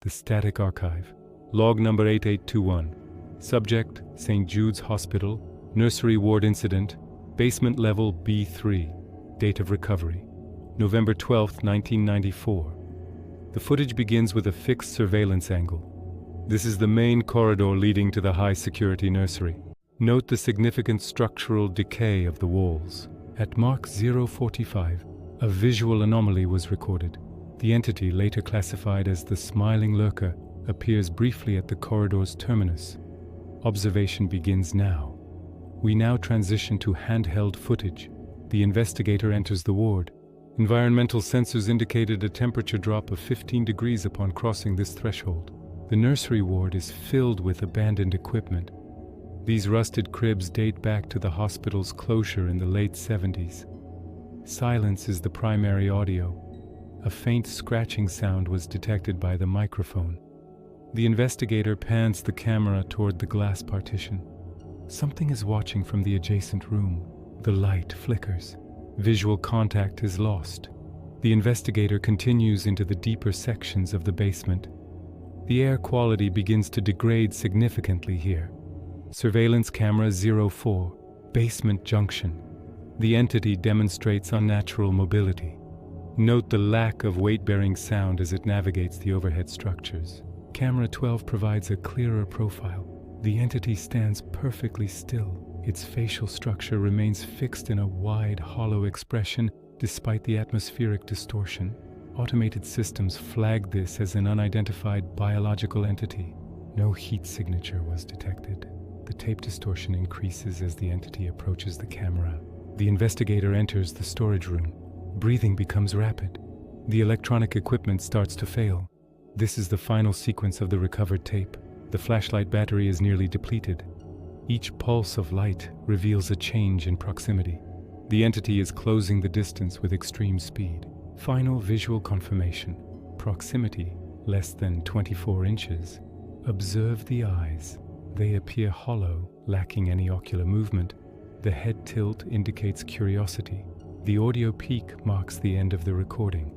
The Static Archive. Log number 8821. Subject, St. Jude's Hospital. Nursery ward incident. Basement level B3. Date of recovery: November 12, 1994. The footage begins with a fixed surveillance angle. This is the main corridor leading to the high-security nursery. Note the significant structural decay of the walls. At mark 045, a visual anomaly was recorded. The entity, later classified as the Smiling Lurker, appears briefly at the corridor's terminus. Observation begins now. We now transition to handheld footage. The investigator enters the ward. Environmental sensors indicated a temperature drop of 15 degrees upon crossing this threshold. The nursery ward is filled with abandoned equipment. These rusted cribs date back to the hospital's closure in the late 70s. Silence is the primary audio. A faint scratching sound was detected by the microphone. The investigator pans the camera toward the glass partition. Something is watching from the adjacent room. The light flickers. Visual contact is lost. The investigator continues into the deeper sections of the basement. The air quality begins to degrade significantly here. Surveillance camera 04, basement junction. The entity demonstrates unnatural mobility. Note the lack of weight-bearing sound as it navigates the overhead structures. Camera 12 provides a clearer profile. The entity stands perfectly still. Its facial structure remains fixed in a wide, hollow expression despite the atmospheric distortion. Automated systems flagged this as an unidentified biological entity. No heat signature was detected. The tape distortion increases as the entity approaches the camera. The investigator enters the storage room. Breathing becomes rapid. The electronic equipment starts to fail. This is the final sequence of the recovered tape. The flashlight battery is nearly depleted. Each pulse of light reveals a change in proximity. The entity is closing the distance with extreme speed. Final visual confirmation. Proximity, less than 24 inches. Observe the eyes. They appear hollow, lacking any ocular movement. The head tilt indicates curiosity. The audio peak marks the end of the recording.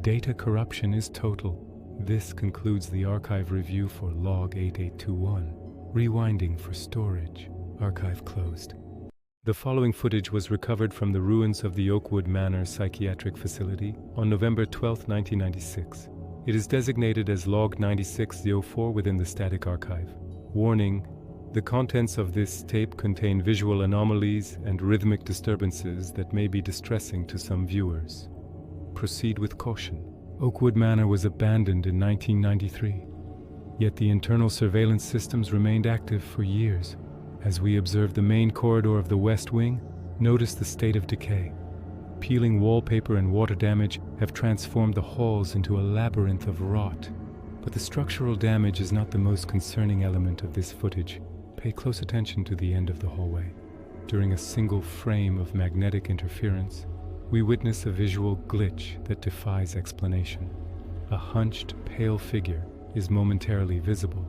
Data corruption is total. This concludes the archive review for log 8821. Rewinding for storage. Archive closed. The following footage was recovered from the ruins of the Oakwood Manor Psychiatric Facility on November 12, 1996. It is designated as log 9604 within the static archive. Warning: the contents of this tape contain visual anomalies and rhythmic disturbances that may be distressing to some viewers. Proceed with caution. Oakwood Manor was abandoned in 1993, yet the internal surveillance systems remained active for years. As we observe the main corridor of the West Wing, notice the state of decay. Peeling wallpaper and water damage have transformed the halls into a labyrinth of rot. But the structural damage is not the most concerning element of this footage. Pay close attention to the end of the hallway. During a single frame of magnetic interference, we witness a visual glitch that defies explanation. A hunched, pale figure is momentarily visible.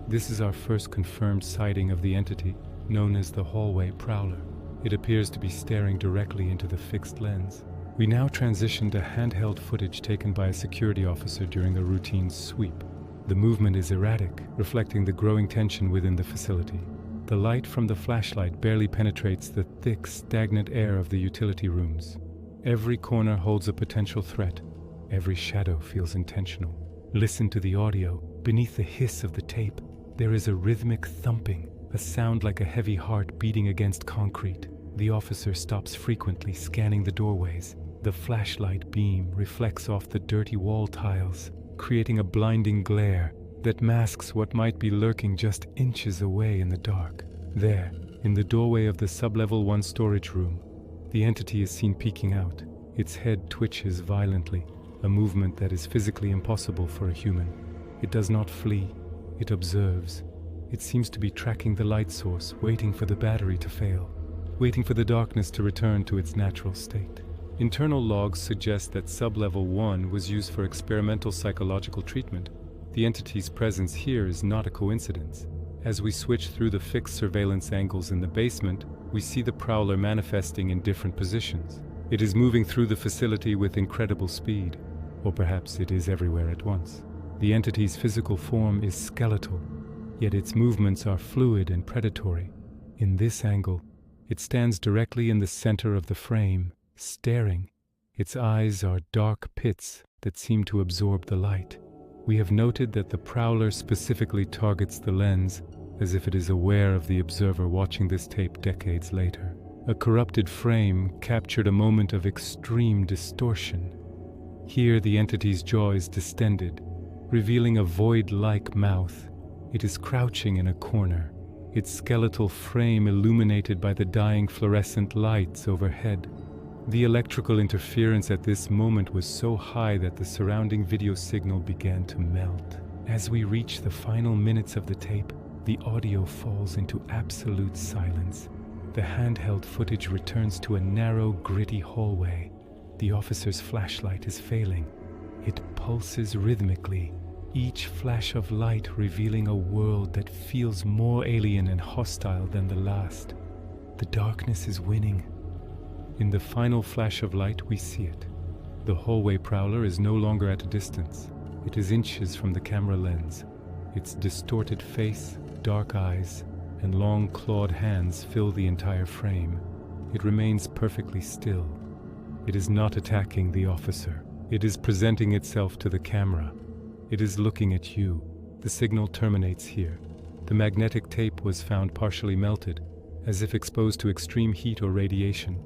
This is our first confirmed sighting of the entity, known as the hallway prowler. It appears to be staring directly into the fixed lens. We now transition to handheld footage taken by a security officer during a routine sweep. The movement is erratic, reflecting the growing tension within the facility. The light from the flashlight barely penetrates the thick, stagnant air of the utility rooms. Every corner holds a potential threat. Every shadow feels intentional. Listen to the audio. Beneath the hiss of the tape, there is a rhythmic thumping, a sound like a heavy heart beating against concrete. The officer stops frequently, scanning the doorways. The flashlight beam reflects off the dirty wall tiles, creating a blinding glare that masks what might be lurking just inches away in the dark. There, in the doorway of the sub-level 1 storage room, the entity is seen peeking out. Its head twitches violently, a movement that is physically impossible for a human. It does not flee, it observes. It seems to be tracking the light source, waiting for the battery to fail, waiting for the darkness to return to its natural state. Internal logs suggest that sub-level 1 was used for experimental psychological treatment. The entity's presence here is not a coincidence. As we switch through the fixed surveillance angles in the basement, we see the prowler manifesting in different positions. It is moving through the facility with incredible speed, or perhaps it is everywhere at once. The entity's physical form is skeletal, yet its movements are fluid and predatory. In this angle, it stands directly in the center of the frame, staring. Its eyes are dark pits that seem to absorb the light. We have noted that the prowler specifically targets the lens, as if it is aware of the observer watching this tape decades later. A corrupted frame captured a moment of extreme distortion. Here the entity's jaw is distended, revealing a void-like mouth. It is crouching in a corner, its skeletal frame illuminated by the dying fluorescent lights overhead. The electrical interference at this moment was so high that the surrounding video signal began to melt. As we reach the final minutes of the tape, the audio falls into absolute silence. The handheld footage returns to a narrow, gritty hallway. The officer's flashlight is failing. It pulses rhythmically, each flash of light revealing a world that feels more alien and hostile than the last. The darkness is winning. In the final flash of light, we see it. The hallway prowler is no longer at a distance. It is inches from the camera lens. Its distorted face, dark eyes, and long clawed hands fill the entire frame. It remains perfectly still. It is not attacking the officer. It is presenting itself to the camera. It is looking at you. The signal terminates here. The magnetic tape was found partially melted, as if exposed to extreme heat or radiation.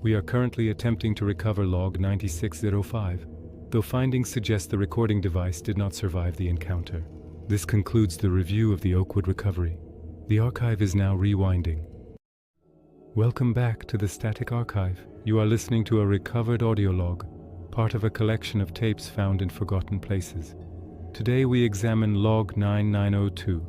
We are currently attempting to recover log 9605, though findings suggest the recording device did not survive the encounter. This concludes the review of the Oakwood recovery. The archive is now rewinding. Welcome back to the Static Archive. You are listening to a recovered audio log, part of a collection of tapes found in forgotten places. Today we examine log 9902.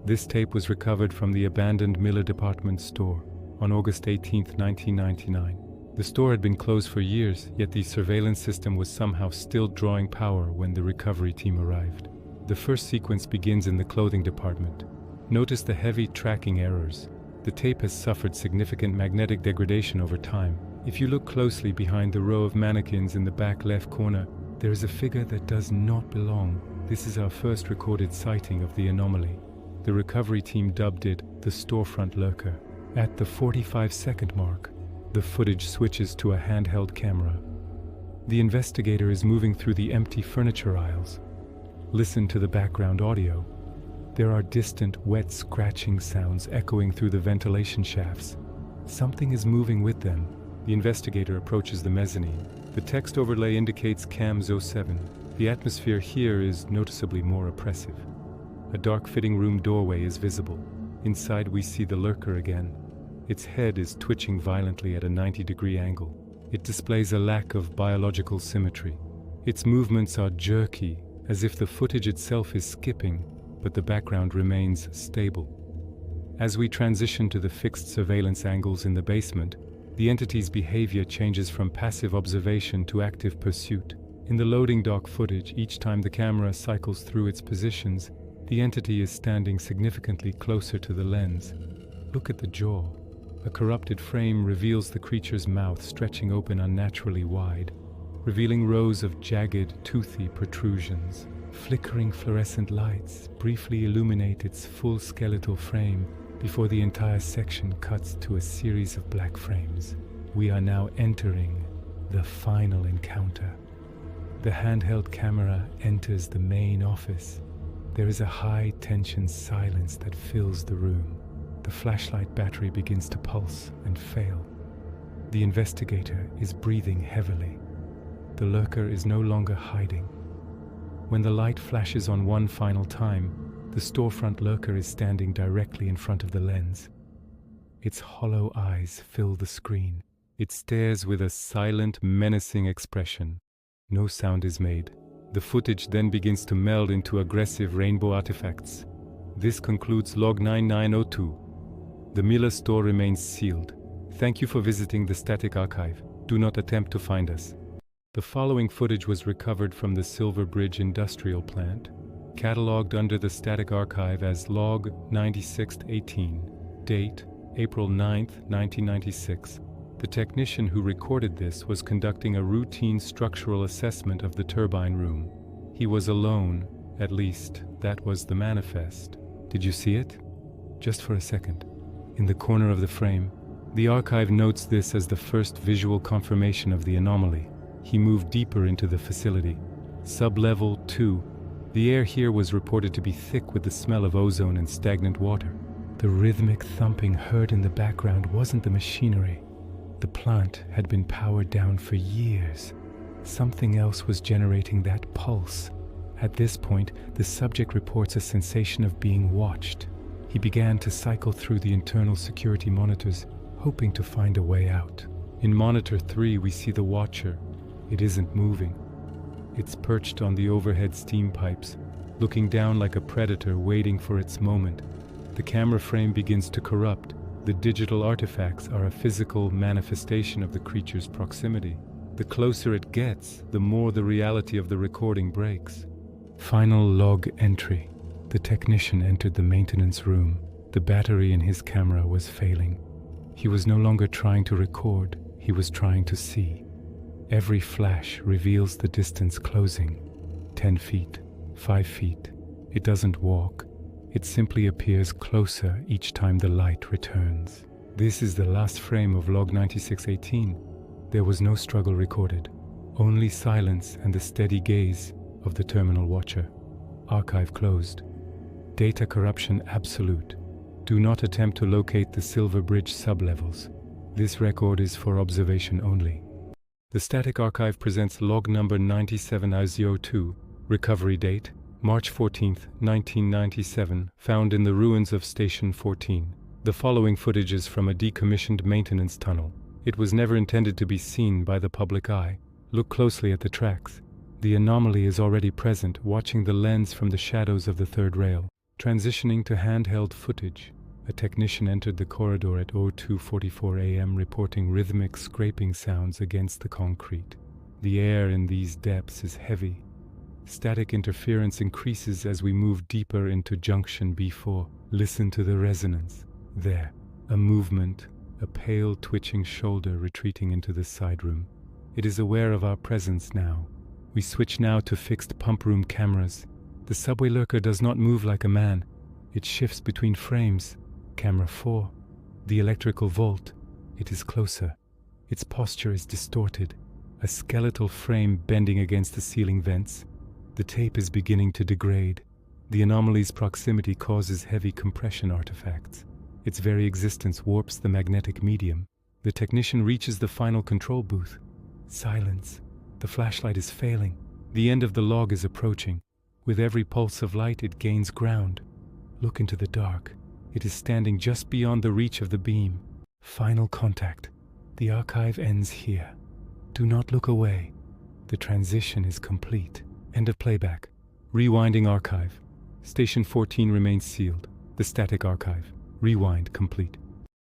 This tape was recovered from the abandoned Miller department store on August 18, 1999. The store had been closed for years, yet the surveillance system was somehow still drawing power when the recovery team arrived. The first sequence begins in the clothing department. Notice the heavy tracking errors. The tape has suffered significant magnetic degradation over time. If you look closely behind the row of mannequins in the back left corner, there is a figure that does not belong. This is our first recorded sighting of the anomaly. The recovery team dubbed it the storefront lurker. At the 45-second mark, the footage switches to a handheld camera. The investigator is moving through the empty furniture aisles. Listen to the background audio. There are distant, wet scratching sounds echoing through the ventilation shafts. Something is moving with them. The investigator approaches the mezzanine. The text overlay indicates CAMS 07. The atmosphere here is noticeably more oppressive. A dark fitting room doorway is visible. Inside we see the lurker again. Its head is twitching violently at a 90-degree angle. It displays a lack of biological symmetry. Its movements are jerky, as if the footage itself is skipping, but the background remains stable. As we transition to the fixed surveillance angles in the basement, the entity's behavior changes from passive observation to active pursuit. In the loading dock footage, each time the camera cycles through its positions, the entity is standing significantly closer to the lens. Look at the jaw. A corrupted frame reveals the creature's mouth stretching open unnaturally wide, revealing rows of jagged, toothy protrusions. Flickering fluorescent lights briefly illuminate its full skeletal frame before the entire section cuts to a series of black frames. We are now entering the final encounter. The handheld camera enters the main office. There is a high-tension silence that fills the room. The flashlight battery begins to pulse and fail. The investigator is breathing heavily. The lurker is no longer hiding. When the light flashes on one final time, the storefront lurker is standing directly in front of the lens. Its hollow eyes fill the screen. It stares with a silent, menacing expression. No sound is made. The footage then begins to meld into aggressive rainbow artifacts. This concludes log 9902. The Miller store remains sealed. Thank you for visiting the Static Archive. Do not attempt to find us. The following footage was recovered from the Silver Bridge Industrial Plant, catalogued under the Static Archive as log 9618, date April 9, 1996. The technician who recorded this was conducting a routine structural assessment of the turbine room. He was alone, At least, that was the manifest. Did you see it? Just for a second. In the corner of the frame, the archive notes this as the first visual confirmation of the anomaly. He moved deeper into the facility. Sub-level 2. The air here was reported to be thick with the smell of ozone and stagnant water. The rhythmic thumping heard in the background wasn't the machinery. The plant had been powered down for years. Something else was generating that pulse. At this point, the subject reports a sensation of being watched. He began to cycle through the internal security monitors, hoping to find a way out. In monitor 3, we see the watcher. It isn't moving. It's perched on the overhead steam pipes, looking down like a predator waiting for its moment. The camera frame begins to corrupt. The digital artifacts are a physical manifestation of the creature's proximity. The closer it gets, the more the reality of the recording breaks. Final log entry. The technician entered the maintenance room. The battery in his camera was failing. He was no longer trying to record, he was trying to see. Every flash reveals the distance closing. 10 feet, 5 feet. It doesn't walk. It simply appears closer each time the light returns. This is the last frame of log 9618. There was no struggle recorded. Only silence and the steady gaze of the terminal watcher. Archive closed. Data corruption absolute. Do not attempt to locate the Silver Bridge sublevels. This record is for observation only. The static archive presents log number 9702, recovery date, March 14, 1997, found in the ruins of Station 14. The following footage is from a decommissioned maintenance tunnel. It was never intended to be seen by the public eye. Look closely at the tracks. The anomaly is already present, watching the lens from the shadows of the third rail. Transitioning to handheld footage, a technician entered the corridor at 02:44 a.m. reporting rhythmic scraping sounds against the concrete. The air in these depths is heavy. Static interference increases as we move deeper into junction B4. Listen to the resonance. There, a movement, a pale twitching shoulder retreating into the side room. It is aware of our presence now. We switch now to fixed pump room cameras. The subway lurker does not move like a man. It shifts between frames. Camera 4. The electrical vault. It is closer. Its posture is distorted. A skeletal frame bending against the ceiling vents. The tape is beginning to degrade. The anomaly's proximity causes heavy compression artifacts. Its very existence warps the magnetic medium. The technician reaches the final control booth. Silence. The flashlight is failing. The end of the log is approaching. With every pulse of light, it gains ground. Look into the dark. It is standing just beyond the reach of the beam. Final contact. The archive ends here. Do not look away. The transition is complete. End of playback. Rewinding archive. Station 14 remains sealed. The static archive. Rewind complete.